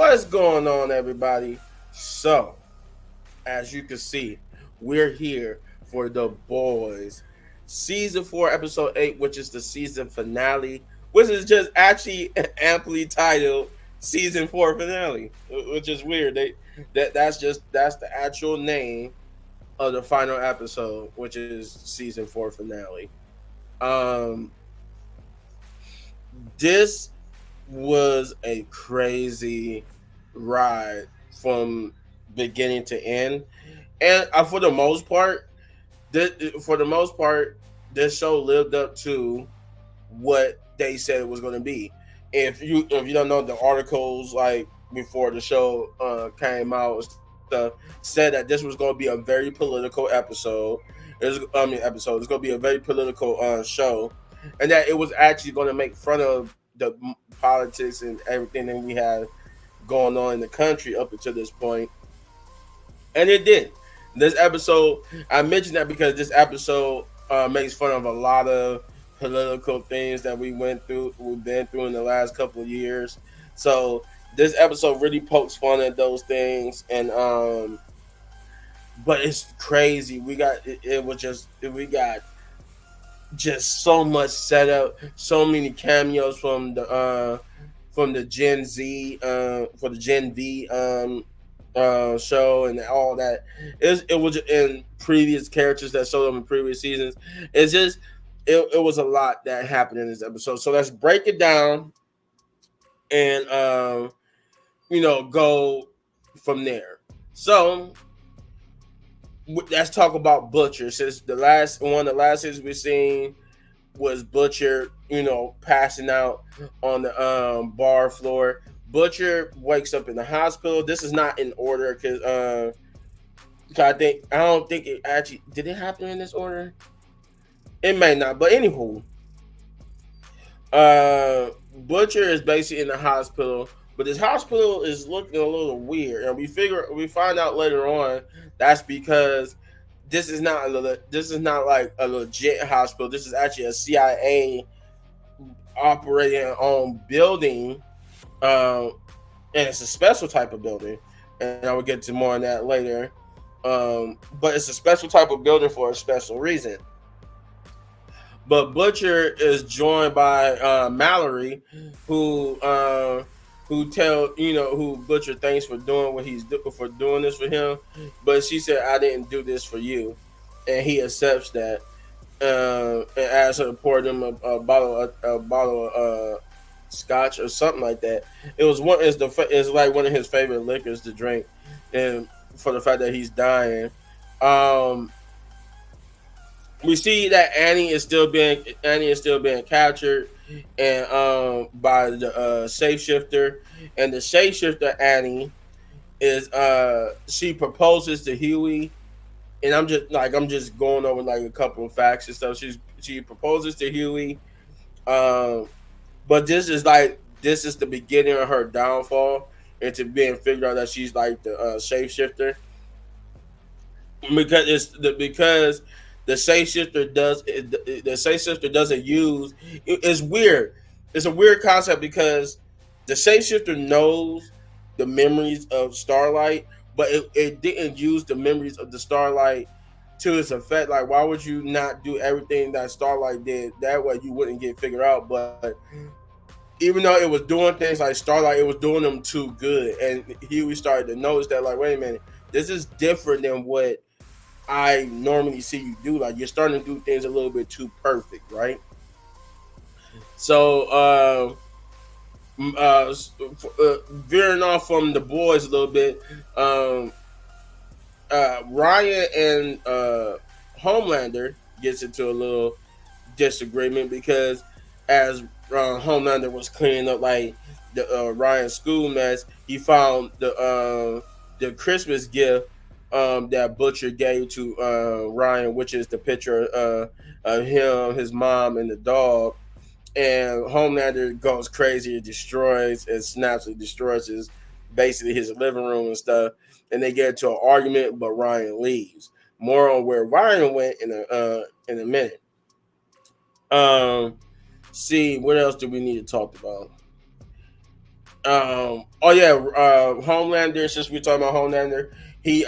What's going on, everybody? So, as you can see, we're here for The Boys, season 4, episode 8, which is the season finale, which is just actually amply titled season 4 finale, which is weird. That's the actual name of the final episode, which is season 4 finale. Um, this was a crazy ride from beginning to end, and for the most part, this, for the most part, this show lived up to what they said it was going to be. If you don't know, the articles like before the show came out and stuff said that this was going to be a very political episode. Episode. It's going to be a very political show, and that it was actually going to make fun of the politics and everything that we had going on in the country up until this point, and it did. This episode, I mentioned that because this episode makes fun of a lot of political things that we've been through in the last couple of years. So this episode really pokes fun at those things, and but it's crazy. It was just we got just so much setup, so many cameos from the Gen Z for the Gen V show and all that. It was in previous characters that showed up in previous seasons. It's just it was a lot that happened in this episode. So let's break it down and go from there. So let's talk about Butcher. Since the last season we've seen was Butcher, passing out on the bar floor. Butcher wakes up in the hospital. This is not in order because I don't think it actually did it happen in this order. It may not, but anywho, Butcher is basically in the hospital, but this hospital is looking a little weird, and we find out later on that's because this is not like a legit hospital. This is actually a CIA operating on building, and it's a special type of building, and I will get to more on that later. But it's a special type of building for a special reason. But Butcher is joined by Mallory, who who Butcher thanks for doing for doing this for him, but she said I didn't do this for you, and he accepts that, and asks her to pour him a bottle of scotch or something like that. It's like one of his favorite liquors to drink, and for the fact that he's dying. We see that Annie is still being captured and by the shapeshifter, and the shapeshifter Annie is she proposes to Huey, and I'm just going over like a couple of facts and stuff. She proposes to Huey, but this is the beginning of her downfall into being figured out that she's like the shapeshifter, because the shapeshifter doesn't use. It's weird. It's a weird concept because the shapeshifter knows the memories of Starlight, but it didn't use the memories of the Starlight to its effect. Like, why would you not do everything that Starlight did? That way you wouldn't get figured out. But even though it was doing things like Starlight, it was doing them too good. And Huey started to notice that, like, wait a minute, this is different than what I normally see you do. Like, you're starting to do things a little bit too perfect, right? So, veering off from the boys a little bit, Ryan and Homelander gets into a little disagreement because as Homelander was cleaning up like the Ryan school mess, he found the Christmas gift that Butcher gave to Ryan, which is the picture of him, his mom, and the dog. And Homelander goes crazy and destroys his living room and stuff. And they get into an argument, but Ryan leaves. More on where Ryan went in a minute. See, what else do we need to talk about? Oh yeah, Homelander. Since we're talking about Homelander, he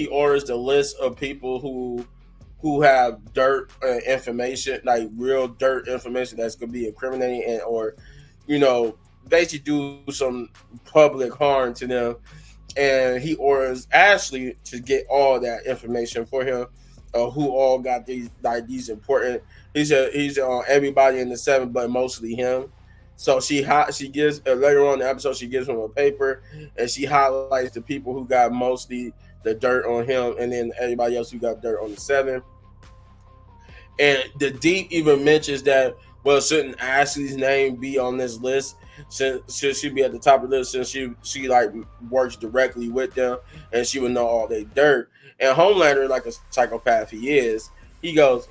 orders the list of people who have dirt information, like real dirt information that's gonna be incriminating and or, you know, basically do some public harm to them. And he orders Ashley to get all that information for him, who all got these like these important. He's on everybody in the seven, but mostly him. So she gives later on in the episode she gives him a paper and she highlights the people who got mostly the dirt on him, and then everybody else who got dirt on the seven. And the deep even mentions that, well, shouldn't Ashley's name be on this list? Should she be at the top of the list since she like works directly with them and she would know all their dirt? And Homelander, like a psychopath he is, he goes,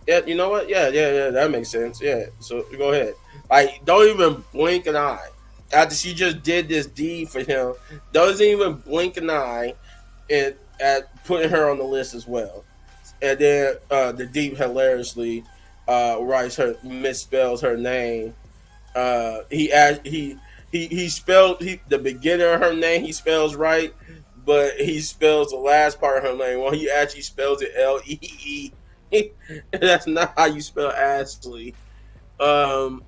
yeah, you know what? Yeah, that makes sense. Yeah, so go ahead. Like, don't even blink an eye. After she just did this deed for him, doesn't even blink an eye at putting her on the list as well. And then the deep hilariously writes her misspells her name. He spelled the beginning of her name he spells right, but he spells the last part of her name. Well, he actually spells it Lee. That's not how you spell Ashley. Um,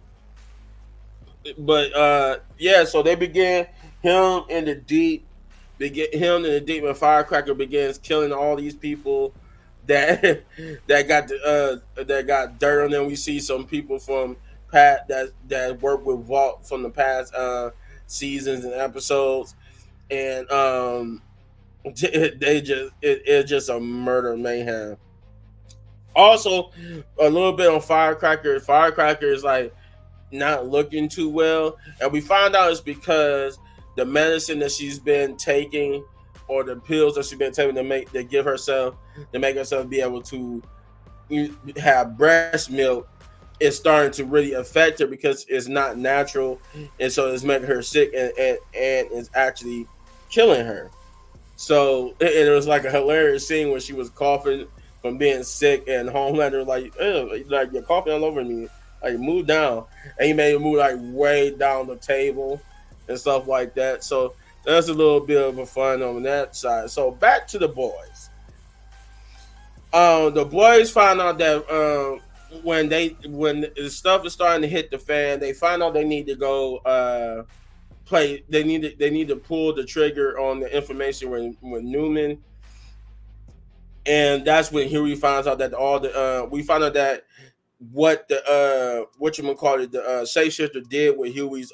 but yeah, so they begin him in the deep. Begin him in the deep, and Firecracker begins killing all these people that that got dirt on them. We see some people from that work with Vault from the past seasons and episodes, and it's just a murder mayhem. Also, a little bit on Firecracker. Firecracker is like not looking too well, and we find out it's because the medicine that she's been taking or the pills that she's been taking to make herself be able to have breast milk is starting to really affect her because it's not natural, and so it's making her sick and is actually killing her. So it was like a hilarious scene where she was coughing from being sick, and Homelander was like, like you're coughing all over me, like move down, and he made it move like way down the table and stuff like that. So that's a little bit of a fun on that side. So back to the boys. The boys find out that when the stuff is starting to hit the fan, they find out they need to go play. They need to pull the trigger on the information with Newman, and that's when Huey finds out that all the we found out that what the what you call it the shapeshifter did with Huey's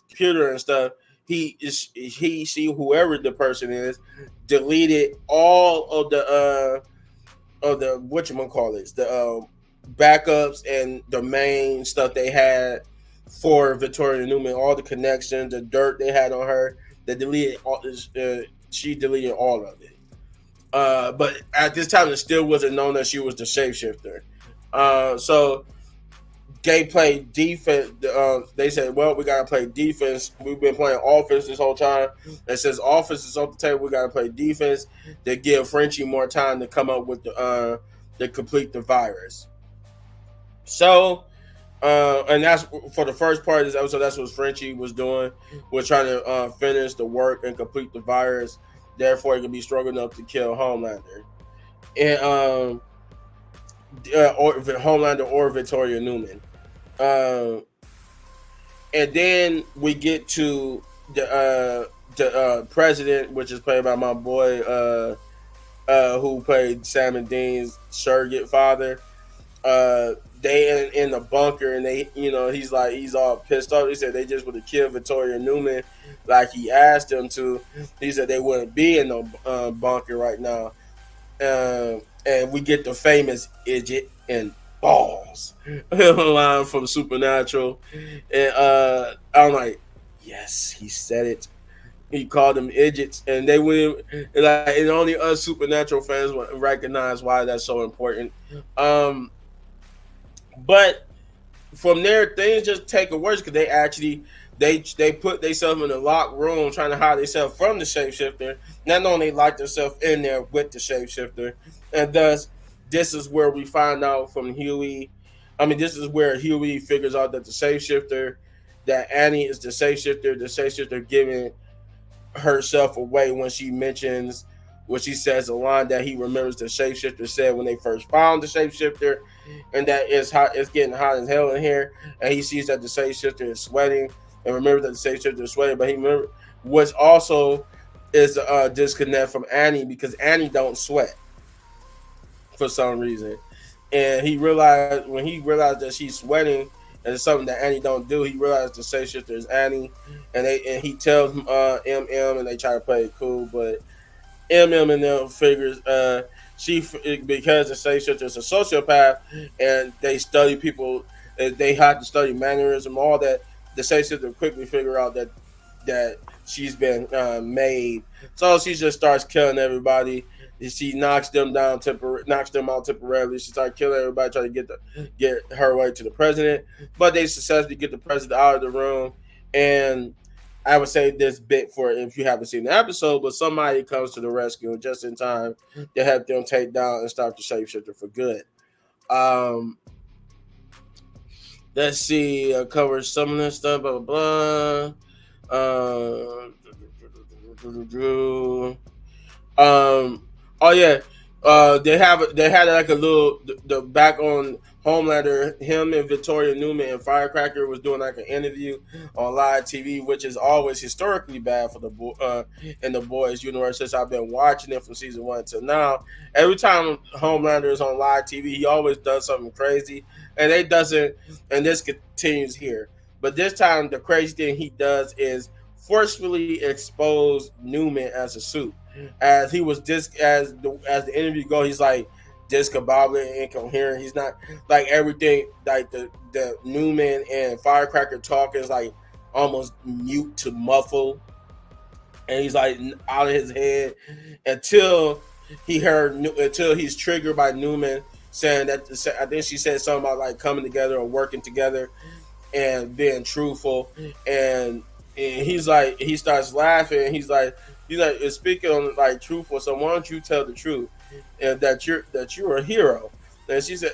computer and stuff. She whoever the person is deleted all of the what you call it the backups and the main stuff they had for Victoria Newman, all the connections, the dirt they had on her. They deleted all. She deleted all of it. But at this time, it still wasn't known that she was the shapeshifter. So they played defense. They said, "Well, we gotta play defense. We've been playing offense this whole time. And since offense is off the table, we gotta play defense to give Frenchie more time to come up with the to complete the virus." So, and that's for the first part of this episode. That's what Frenchie was doing, was trying to finish the work and complete the virus. Therefore, he could be strong enough to kill Homelander, and or Homelander or Victoria Newman. Um, and then we get to the president, which is played by my boy who played Sam and Dean's surrogate father. They in the bunker, and they, he's all pissed off. He said they just would have killed Victoria Newman like he asked them to. He said they wouldn't be in no bunker right now. And we get the famous "Idiot" and "balls" line from Supernatural, and I'm like, yes, he said it. He called them idiots, and they would like, and only us Supernatural fans would recognize why that's so important. But from there, things just take a worse because they actually they put themselves in a locked room trying to hide themselves from the shapeshifter. Not only they lock themselves in there with the shapeshifter, and thus this is where we find out from Huey. I mean, this is where Huey figures out that the shapeshifter that Annie is the shapeshifter. The shapeshifter giving herself away when she mentions when she says a line that he remembers the shapeshifter said when they first found the shapeshifter, and that it's hot, it's getting hot as hell in here, and he sees that the shapeshifter is sweating, and remembers that the shapeshifter is sweating, but he remember what's also is a disconnect from Annie because Annie don't sweat for some reason, and he realized when he realized that she's sweating and it's something that Annie don't do. He realized the shapeshifter is Annie, and he tells MM, and they try to play it cool, but MM and them figures she because the shapeshifter is a sociopath and they study people, they have to study mannerism, all that. The shapeshifter quickly figure out that she's been made, so she just starts killing everybody. She knocks them out temporarily. She starts killing everybody, trying to get her way to the president, but they successfully get the president out of the room. And I would say this bit for if you haven't seen the episode, but somebody comes to the rescue just in time to help them take down and stop the shapeshifter for good. Um, let's see, cover some of this stuff, blah blah blah. Oh yeah, they had like a little the back on Homelander. Him and Victoria Newman and Firecracker was doing like an interview on live TV, which is always historically bad for in the boys universe. Since I've been watching it from season 1 to now, every time Homelander is on live TV, he always does something crazy, and they doesn't. And this continues here, but this time the crazy thing he does is forcefully expose Newman as a suit. As he was as the interview goes, he's like discombobulated, incoherent. He's not like everything like the Newman and Firecracker talk is like almost mute to muffle, and he's like out of his head until until he's triggered by Newman saying that. I think she said something about like coming together or working together and being truthful, and he's like he starts laughing. And he's like speaking on like truthful. So why don't you tell the truth and that you're a hero? And she said,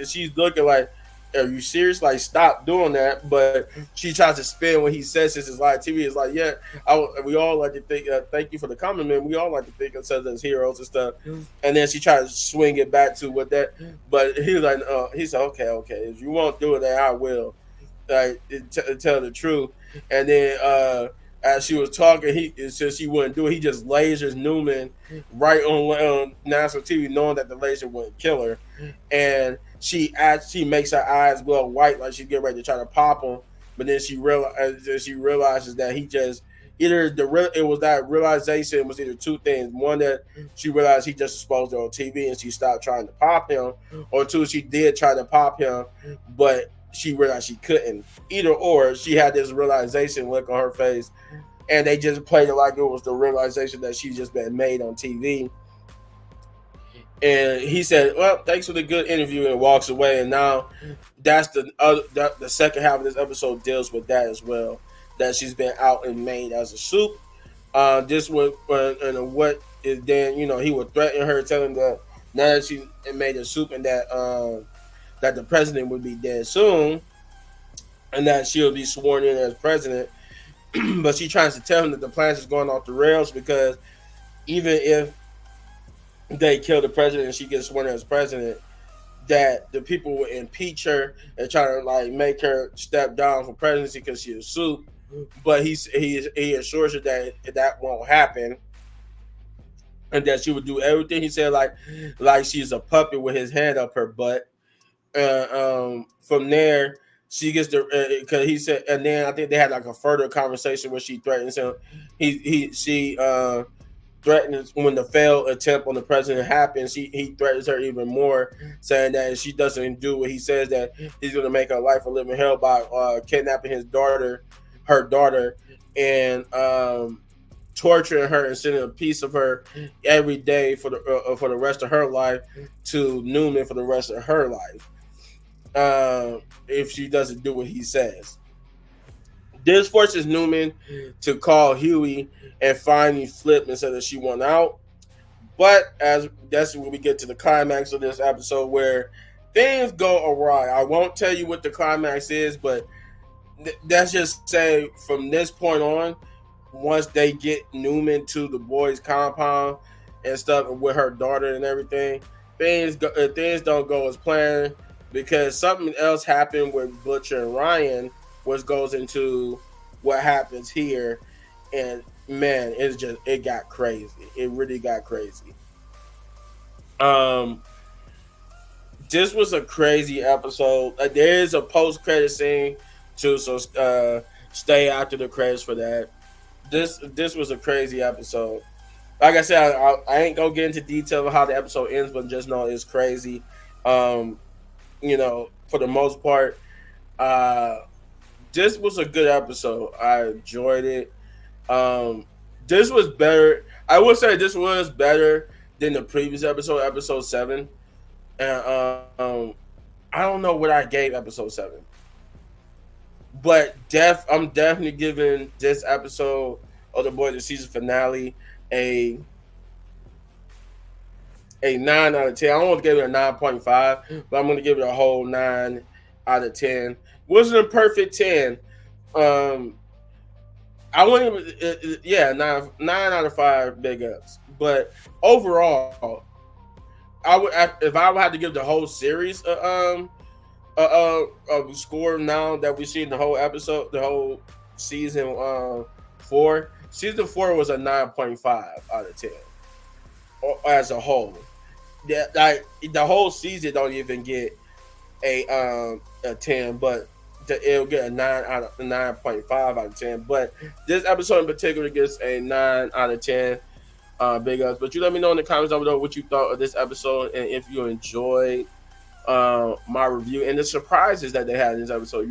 she's looking like, are you serious? Like, stop doing that. But she tries to spin what he says since it's live TV. It's like, yeah, we all like to think. Thank you for the compliment. We all like to think of ourselves as heroes and stuff. And then she tries to swing it back to what that. But he's like, he said, okay, if you won't do it, then I will. Like, tell the truth. And then as she was talking, since she wouldn't do it, he just lasers Newman right on national TV, knowing that the laser wouldn't kill her. And she makes her eyes glow white, like she's getting ready to try to pop him. But then she realizes that he just it was that realization was either two things. One, that she realized he just exposed her on TV and she stopped trying to pop him, or two, she did try to pop him, but she realized she couldn't. Either or, she had this realization look on her face, and they just played it like it was the realization that she's just been made on TV. And he said, "Well, thanks for the good interview," and walks away. And now that's the second half of this episode deals with that as well. That she's been out and made as a soup. This would and what is then he would threaten her, telling that now that she made a soup and that the president would be dead soon, and that she'll be sworn in as president. But she tries to tell him that the plan is going off the rails because even if they kill the president and she gets sworn in as president, that the people will impeach her and try to like make her step down from presidency because she's a soup. But he assures her that won't happen, and that she would do everything he said, like she's a puppet with his hand up her butt. From there, she gets the because he said, and then I think they had like a further conversation where she threatens him. She threatens when the failed attempt on the president happens. He threatens her even more, saying that if she doesn't do what he says, that he's going to make her life a living hell by kidnapping her daughter, and torturing her and sending a piece of her every day for the rest of her life to Newman for the rest of her life. If she doesn't do what he says. This forces Newman to call Huey and finally flip and say that she won out. But that's when we get to the climax of this episode where things go awry. I won't tell you what the climax is, but That's just say from this point on, once they get Newman to the boys' compound and stuff, and with her daughter and everything, things don't go as planned because something else happened with Butcher and Ryan, which goes into what happens here, and man, it got crazy. It really got crazy. Um, this was a crazy episode. There is a post credit scene too, so stay after the credits for that. This was a crazy episode. Like I said, I ain't gonna get into detail of how the episode ends, but just know it's crazy. Um, for the most part, uh, this was a good episode. I enjoyed it. Um, this was better. I would say this was better than the previous episode, episode 7. And I don't know what I gave episode 7, but I'm definitely giving this episode of the Boys the season finale a 9 out of 10. I almost gave it a 9.5, but I'm gonna give it a whole 9 out of 10. Wasn't a perfect 10. Um, I wouldn't. Yeah, nine out of 5 big ups. But overall, if I would have to give the whole series a score now that we see in the whole episode, the whole season 4. Season 4 was a 9.5 out of 10 as a whole. Like the whole season don't even get a 10, but it'll get a 9.5 out of 10. But this episode in particular gets a 9 out of 10. Big ups. But you let me know in the comments down below what you thought of this episode and if you enjoyed my review and the surprises that they had in this episode.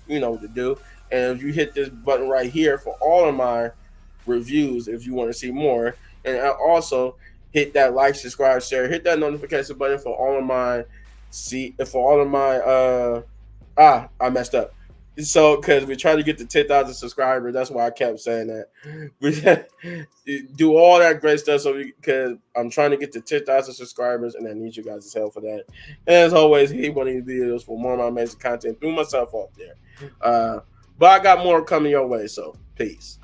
You know what to do. And if you hit this button right here for all of my reviews, if you want to see more, and also hit that like, subscribe, share, hit that notification button for all of my I messed up. So, because we try to get to 10,000 subscribers, that's why I kept saying that. We do all that great stuff, so because I'm trying to get to 10,000 subscribers, and I need you guys' help for that. And as always, hit one of these videos for more of my amazing content. Threw myself off there, but I got more coming your way. So, peace.